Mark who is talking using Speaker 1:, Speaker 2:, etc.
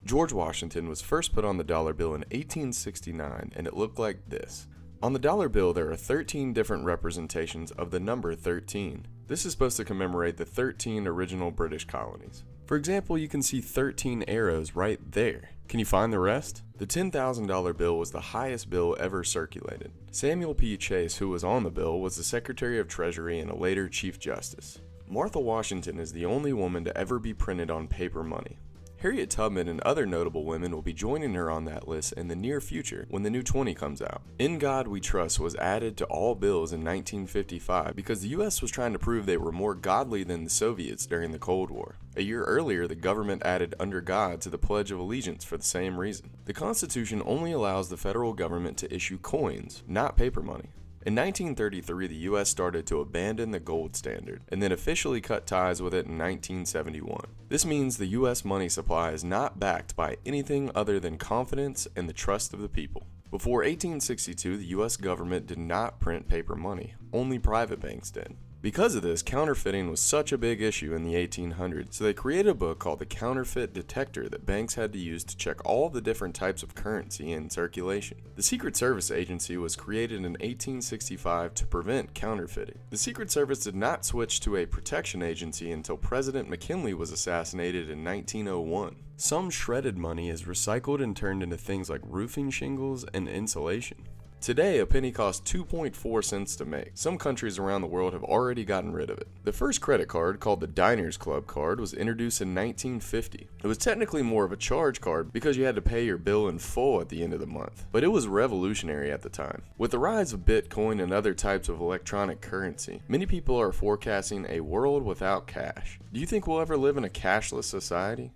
Speaker 1: George Washington was first put on the dollar bill in 1869, and it looked like this. On the dollar bill, there are 13 different representations of the number 13. This is supposed to commemorate the 13 original British colonies. For example, you can see 13 arrows right there. Can you find the rest? The $10,000 bill was the highest bill ever circulated. Samuel P. Chase, who was on the bill, was the Secretary of Treasury and a later Chief Justice. Martha Washington is the only woman to ever be printed on paper money. Harriet Tubman and other notable women will be joining her on that list in the near future when the new 20 comes out. In God We Trust was added to all bills in 1955 because the US was trying to prove they were more godly than the Soviets during the Cold War. A year earlier, the government added Under God to the Pledge of Allegiance for the same reason. The Constitution only allows the federal government to issue coins, not paper money. In 1933, the U.S. started to abandon the gold standard, and then officially cut ties with it in 1971. This means the U.S. money supply is not backed by anything other than confidence and the trust of the people. Before 1862, the U.S. government did not print paper money, only private banks did. Because of this, counterfeiting was such a big issue in the 1800s, so they created a book called the Counterfeit Detector that banks had to use to check all the different types of currency in circulation. The Secret Service Agency was created in 1865 to prevent counterfeiting. The Secret Service did not switch to a protection agency until President McKinley was assassinated in 1901. Some shredded money is recycled and turned into things like roofing shingles and insulation. Today, a penny costs 2.4 cents to make. Some countries around the world have already gotten rid of it. The first credit card, called the Diners Club card, was introduced in 1950. It was technically more of a charge card because you had to pay your bill in full at the end of the month, but it was revolutionary at the time. With the rise of Bitcoin and other types of electronic currency, many people are forecasting a world without cash. Do you think we'll ever live in a cashless society?